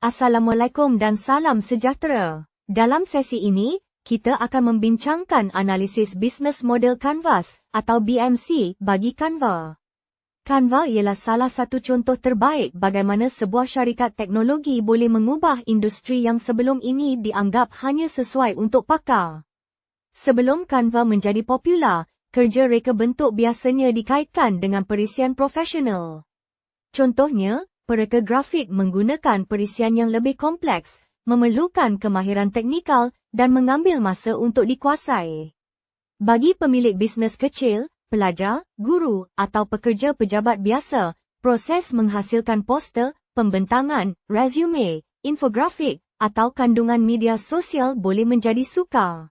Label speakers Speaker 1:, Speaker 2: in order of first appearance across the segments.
Speaker 1: Assalamualaikum dan salam sejahtera. Dalam sesi ini, kita akan membincangkan analisis bisnes model Canvas atau BMC bagi Canva. Canva ialah salah satu contoh terbaik bagaimana sebuah syarikat teknologi boleh mengubah industri yang sebelum ini dianggap hanya sesuai untuk pakar. Sebelum Canva menjadi popular, kerja reka bentuk biasanya dikaitkan dengan perisian profesional. Contohnya, pereka grafik menggunakan perisian yang lebih kompleks, memerlukan kemahiran teknikal dan mengambil masa untuk dikuasai. Bagi pemilik bisnes kecil, pelajar, guru atau pekerja pejabat biasa, proses menghasilkan poster, pembentangan, resume, infografik atau kandungan media sosial boleh menjadi sukar.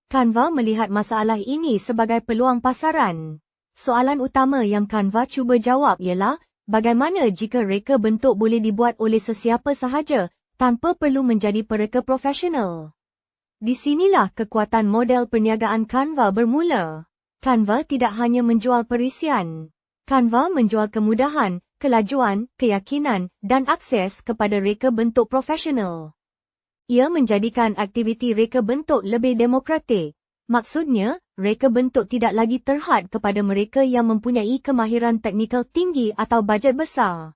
Speaker 1: Canva melihat masalah ini sebagai peluang pasaran. Soalan utama yang Canva cuba jawab ialah, bagaimana jika reka bentuk boleh dibuat oleh sesiapa sahaja, tanpa perlu menjadi pereka profesional? Di sinilah kekuatan model perniagaan Canva bermula. Canva tidak hanya menjual perisian. Canva menjual kemudahan, kelajuan, keyakinan, dan akses kepada reka bentuk profesional. Ia menjadikan aktiviti reka bentuk lebih demokratik. Maksudnya, reka bentuk tidak lagi terhad kepada mereka yang mempunyai kemahiran teknikal tinggi atau bajet besar.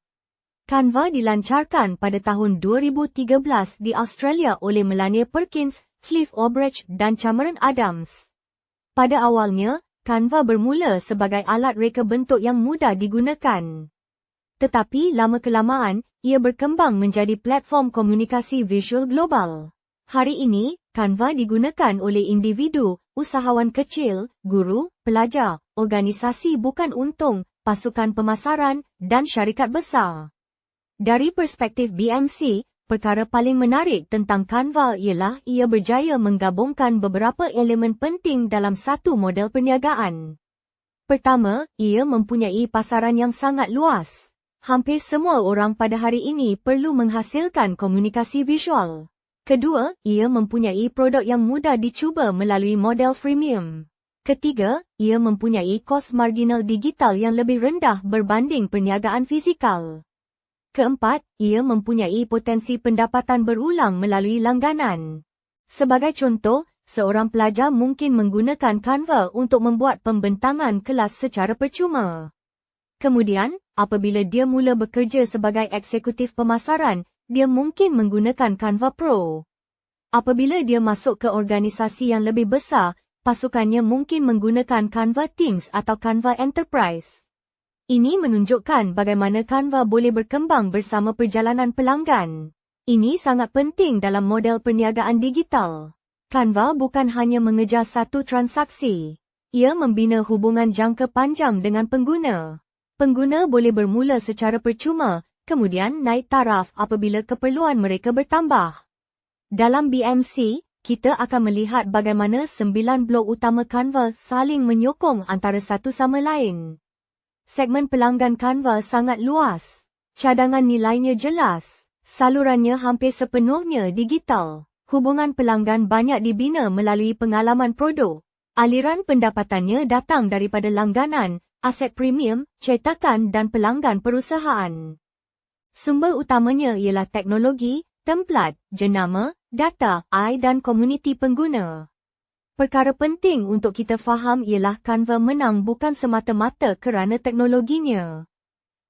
Speaker 1: Canva dilancarkan pada tahun 2013 di Australia oleh Melania Perkins, Cliff Obrecht dan Cameron Adams. Pada awalnya, Canva bermula sebagai alat reka bentuk yang mudah digunakan. Tetapi lama-kelamaan, ia berkembang menjadi platform komunikasi visual global. Hari ini, Canva digunakan oleh individu, usahawan kecil, guru, pelajar, organisasi bukan untung, pasukan pemasaran, dan syarikat besar. Dari perspektif BMC, perkara paling menarik tentang Canva ialah ia berjaya menggabungkan beberapa elemen penting dalam satu model perniagaan. Pertama, ia mempunyai pasaran yang sangat luas. Hampir semua orang pada hari ini perlu menghasilkan komunikasi visual. Kedua, ia mempunyai produk yang mudah dicuba melalui model freemium. Ketiga, ia mempunyai kos marginal digital yang lebih rendah berbanding perniagaan fizikal. Keempat, ia mempunyai potensi pendapatan berulang melalui langganan. Sebagai contoh, seorang pelajar mungkin menggunakan Canva untuk membuat pembentangan kelas secara percuma. Kemudian, apabila dia mula bekerja sebagai eksekutif pemasaran, dia mungkin menggunakan Canva Pro. Apabila dia masuk ke organisasi yang lebih besar, pasukannya mungkin menggunakan Canva Teams atau Canva Enterprise. Ini menunjukkan bagaimana Canva boleh berkembang bersama perjalanan pelanggan. Ini sangat penting dalam model perniagaan digital. Canva bukan hanya mengejar satu transaksi. Ia membina hubungan jangka panjang dengan pengguna. Pengguna boleh bermula secara percuma, kemudian naik taraf apabila keperluan mereka bertambah. Dalam BMC, kita akan melihat bagaimana 9 blok utama Canva saling menyokong antara satu sama lain. Segmen pelanggan Canva sangat luas. Cadangan nilainya jelas. Salurannya hampir sepenuhnya digital. Hubungan pelanggan banyak dibina melalui pengalaman produk. Aliran pendapatannya datang daripada langganan, aset premium, cetakan dan pelanggan perusahaan. Sumber utamanya ialah teknologi, templat, jenama, data, AI dan komuniti pengguna. Perkara penting untuk kita faham ialah Canva menang bukan semata-mata kerana teknologinya.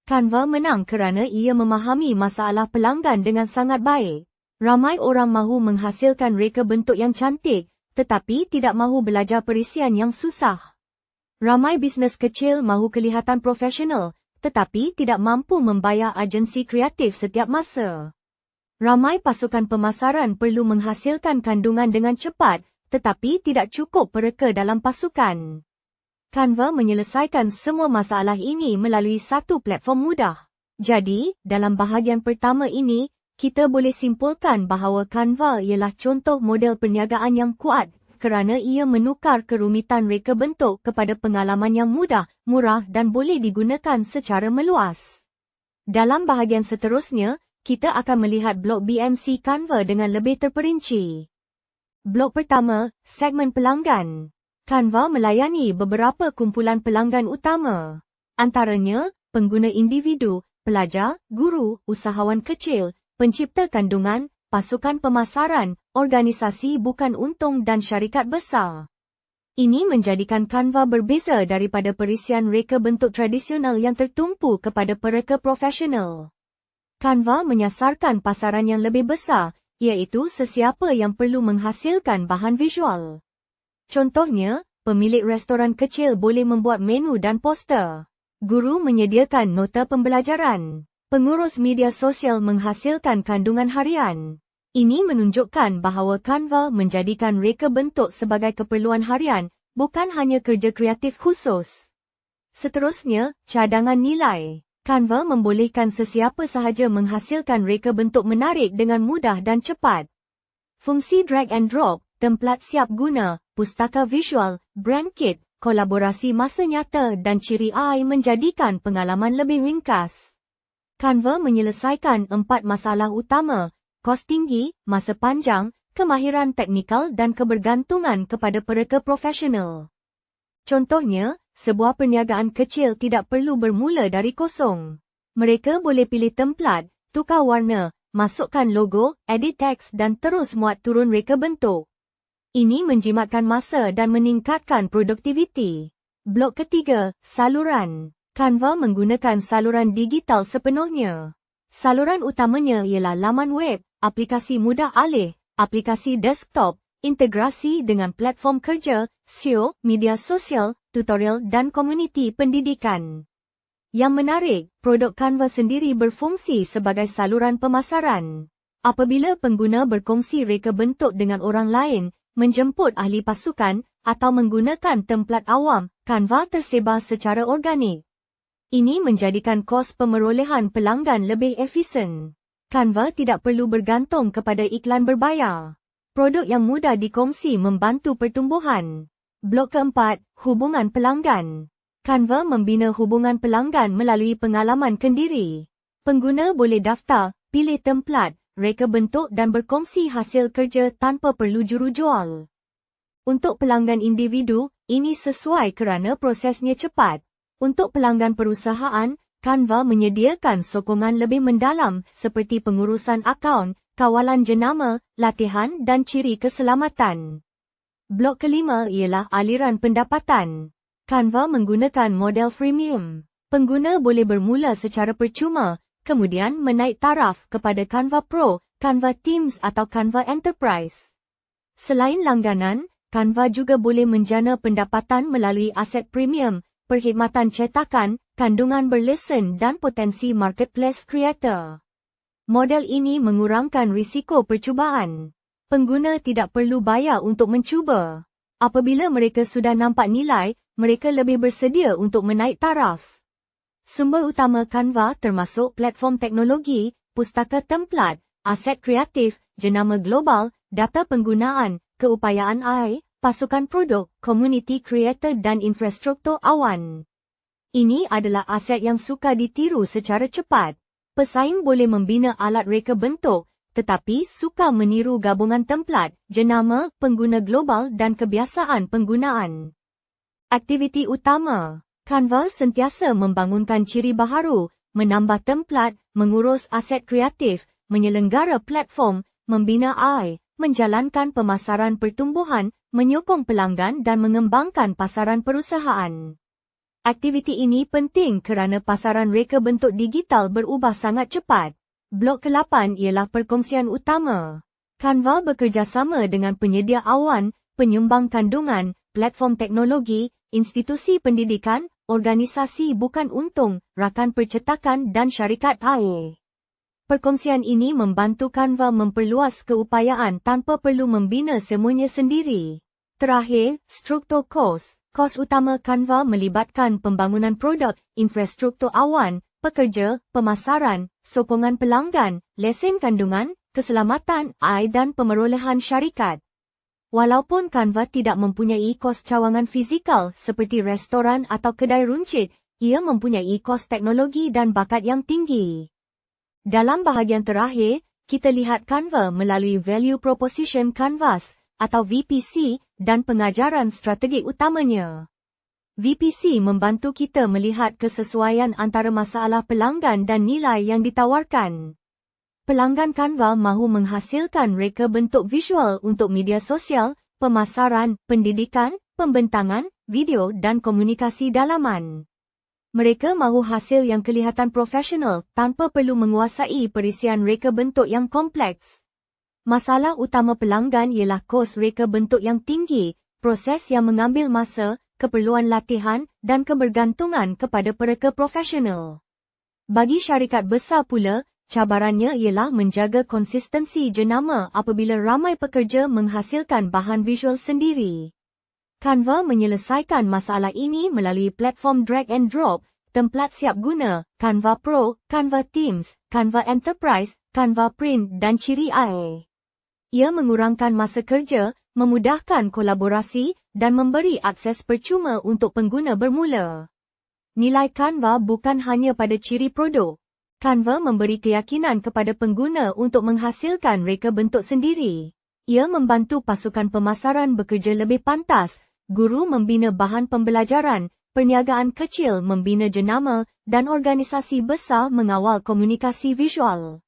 Speaker 1: Canva menang kerana ia memahami masalah pelanggan dengan sangat baik. Ramai orang mahu menghasilkan reka bentuk yang cantik, tetapi tidak mahu belajar perisian yang susah. Ramai bisnes kecil mahu kelihatan profesional, tetapi tidak mampu membayar agensi kreatif setiap masa. Ramai pasukan pemasaran perlu menghasilkan kandungan dengan cepat, tetapi tidak cukup pereka dalam pasukan. Canva menyelesaikan semua masalah ini melalui satu platform mudah. Jadi, dalam bahagian pertama ini, kita boleh simpulkan bahawa Canva ialah contoh model perniagaan yang kuat, kerana ia menukar kerumitan reka bentuk kepada pengalaman yang mudah, murah dan boleh digunakan secara meluas. Dalam bahagian seterusnya, kita akan melihat blok BMC Canva dengan lebih terperinci. Blok pertama, segmen pelanggan. Canva melayani beberapa kumpulan pelanggan utama. Antaranya, pengguna individu, pelajar, guru, usahawan kecil, pencipta kandungan, pasukan pemasaran, organisasi bukan untung dan syarikat besar. Ini menjadikan Canva berbeza daripada perisian reka bentuk tradisional yang tertumpu kepada pereka profesional. Canva menyasarkan pasaran yang lebih besar, iaitu sesiapa yang perlu menghasilkan bahan visual. Contohnya, pemilik restoran kecil boleh membuat menu dan poster. Guru menyediakan nota pembelajaran. Pengurus media sosial menghasilkan kandungan harian. Ini menunjukkan bahawa Canva menjadikan reka bentuk sebagai keperluan harian, bukan hanya kerja kreatif khusus. Seterusnya, cadangan nilai. Canva membolehkan sesiapa sahaja menghasilkan reka bentuk menarik dengan mudah dan cepat. Fungsi drag and drop, templat siap guna, pustaka visual, brand kit, kolaborasi masa nyata dan ciri AI menjadikan pengalaman lebih ringkas. Canva menyelesaikan 4 masalah utama: kos tinggi, masa panjang, kemahiran teknikal dan kebergantungan kepada pereka profesional. Contohnya, sebuah perniagaan kecil tidak perlu bermula dari kosong. Mereka boleh pilih templat, tukar warna, masukkan logo, edit teks dan terus muat turun reka bentuk. Ini menjimatkan masa dan meningkatkan produktiviti. Blok ketiga, saluran. Canva menggunakan saluran digital sepenuhnya. Saluran utamanya ialah laman web, aplikasi mudah alih, aplikasi desktop, integrasi dengan platform kerja, SEO, media sosial, tutorial dan komuniti pendidikan. Yang menarik, produk Canva sendiri berfungsi sebagai saluran pemasaran. Apabila pengguna berkongsi reka bentuk dengan orang lain, menjemput ahli pasukan, atau menggunakan templat awam, Canva tersebar secara organik. Ini menjadikan kos pemerolehan pelanggan lebih efisien. Canva tidak perlu bergantung kepada iklan berbayar. Produk yang mudah dikongsi membantu pertumbuhan. Blok keempat, hubungan pelanggan. Canva membina hubungan pelanggan melalui pengalaman kendiri. Pengguna boleh daftar, pilih templat, reka bentuk dan berkongsi hasil kerja tanpa perlu jurujual. Untuk pelanggan individu, ini sesuai kerana prosesnya cepat. Untuk pelanggan perusahaan, Canva menyediakan sokongan lebih mendalam seperti pengurusan akaun, kawalan jenama, latihan dan ciri keselamatan. Blok kelima ialah aliran pendapatan. Canva menggunakan model freemium. Pengguna boleh bermula secara percuma, kemudian menaik taraf kepada Canva Pro, Canva Teams atau Canva Enterprise. Selain langganan, Canva juga boleh menjana pendapatan melalui aset premium, perkhidmatan cetakan, kandungan berlesen dan potensi marketplace creator. Model ini mengurangkan risiko percubaan. Pengguna tidak perlu bayar untuk mencuba. Apabila mereka sudah nampak nilai, mereka lebih bersedia untuk menaik taraf. Sumber utama Canva termasuk platform teknologi, pustaka templat, aset kreatif, jenama global, data penggunaan, keupayaan AI, pasukan produk, komuniti creator dan infrastruktur awan. Ini adalah aset yang sukar ditiru secara cepat. Pesaing boleh membina alat reka bentuk, tetapi sukar meniru gabungan templat, jenama, pengguna global dan kebiasaan penggunaan. Aktiviti utama. Canva sentiasa membangunkan ciri baharu, menambah templat, mengurus aset kreatif, menyelenggara platform, membina AI, menjalankan pemasaran pertumbuhan, menyokong pelanggan dan mengembangkan pasaran perusahaan. Aktiviti ini penting kerana pasaran reka bentuk digital berubah sangat cepat. Blok ke-8 ialah perkongsian utama. Canva bekerjasama dengan penyedia awan, penyumbang kandungan, platform teknologi, institusi pendidikan, organisasi bukan untung, rakan percetakan dan syarikat AI. Perkongsian ini membantu Canva memperluas keupayaan tanpa perlu membina semuanya sendiri. Terakhir, struktur kos. Kos utama Canva melibatkan pembangunan produk, infrastruktur awan, pekerja, pemasaran, sokongan pelanggan, lesen kandungan, keselamatan AI dan pemerolehan syarikat. Walaupun Canva tidak mempunyai kos cawangan fizikal seperti restoran atau kedai runcit, ia mempunyai kos teknologi dan bakat yang tinggi. Dalam bahagian terakhir, kita lihat Canva melalui Value Proposition Canvas atau VPC dan pengajaran strategi utamanya. VPC membantu kita melihat kesesuaian antara masalah pelanggan dan nilai yang ditawarkan. Pelanggan Canva mahu menghasilkan reka bentuk visual untuk media sosial, pemasaran, pendidikan, pembentangan, video dan komunikasi dalaman. Mereka mahu hasil yang kelihatan profesional tanpa perlu menguasai perisian reka bentuk yang kompleks. Masalah utama pelanggan ialah kos reka bentuk yang tinggi, proses yang mengambil masa, keperluan latihan dan kebergantungan kepada pereka profesional. Bagi syarikat besar pula, cabarannya ialah menjaga konsistensi jenama apabila ramai pekerja menghasilkan bahan visual sendiri. Canva menyelesaikan masalah ini melalui platform drag and drop, tempat siap guna, Canva Pro, Canva Teams, Canva Enterprise, Canva Print dan ciri AI. Ia mengurangkan masa kerja, memudahkan kolaborasi dan memberi akses percuma untuk pengguna bermula. Nilai Canva bukan hanya pada ciri produk. Canva memberi keyakinan kepada pengguna untuk menghasilkan reka bentuk sendiri. Ia membantu pasukan pemasaran bekerja lebih pantas, guru membina bahan pembelajaran, perniagaan kecil membina jenama dan organisasi besar mengawal komunikasi visual.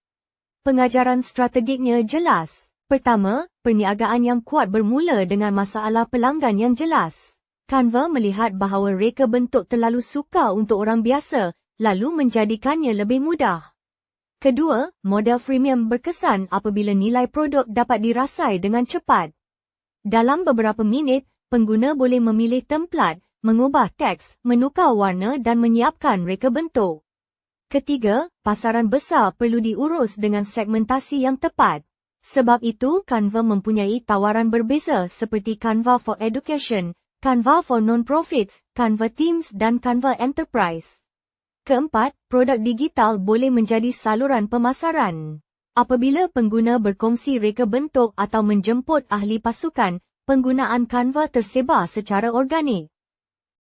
Speaker 1: Pengajaran strategiknya jelas. Pertama, perniagaan yang kuat bermula dengan masalah pelanggan yang jelas. Canva melihat bahawa reka bentuk terlalu sukar untuk orang biasa, lalu menjadikannya lebih mudah. Kedua, model freemium berkesan apabila nilai produk dapat dirasai dengan cepat. Dalam beberapa minit, pengguna boleh memilih templat, mengubah teks, menukar warna dan menyiapkan reka bentuk. Ketiga, pasaran besar perlu diurus dengan segmentasi yang tepat. Sebab itu, Canva mempunyai tawaran berbeza seperti Canva for Education, Canva for Non-Profits, Canva Teams dan Canva Enterprise. Keempat, produk digital boleh menjadi saluran pemasaran. Apabila pengguna berkongsi reka bentuk atau menjemput ahli pasukan, penggunaan Canva tersebar secara organik.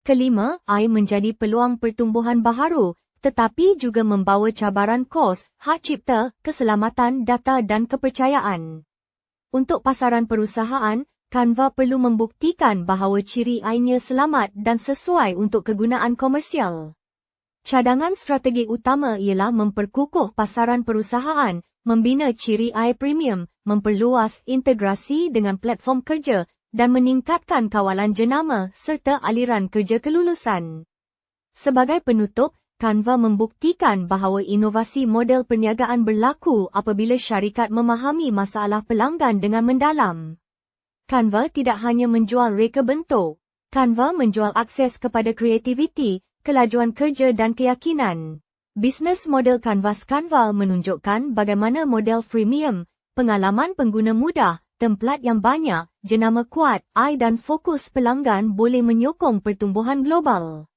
Speaker 1: Kelima, AI menjadi peluang pertumbuhan baharu, tetapi juga membawa cabaran kos, hak cipta, keselamatan data dan kepercayaan. Untuk pasaran perusahaan, Canva perlu membuktikan bahawa ciri AI-nya selamat dan sesuai untuk kegunaan komersial. Cadangan strategi utama ialah memperkukuh pasaran perusahaan, membina ciri AI premium, memperluas integrasi dengan platform kerja, dan meningkatkan kawalan jenama serta aliran kerja kelulusan. Sebagai penutup, Canva membuktikan bahawa inovasi model perniagaan berlaku apabila syarikat memahami masalah pelanggan dengan mendalam. Canva tidak hanya menjual reka bentuk. Canva menjual akses kepada kreativiti, kelajuan kerja dan keyakinan. Bisnes model Canvas Canva menunjukkan bagaimana model freemium, pengalaman pengguna mudah, templat yang banyak, jenama kuat, AI dan fokus pelanggan boleh menyokong pertumbuhan global.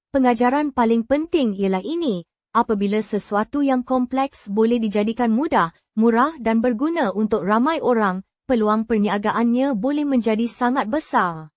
Speaker 1: Pengajaran paling penting ialah ini, apabila sesuatu yang kompleks boleh dijadikan mudah, murah dan berguna untuk ramai orang, peluang perniagaannya boleh menjadi sangat besar.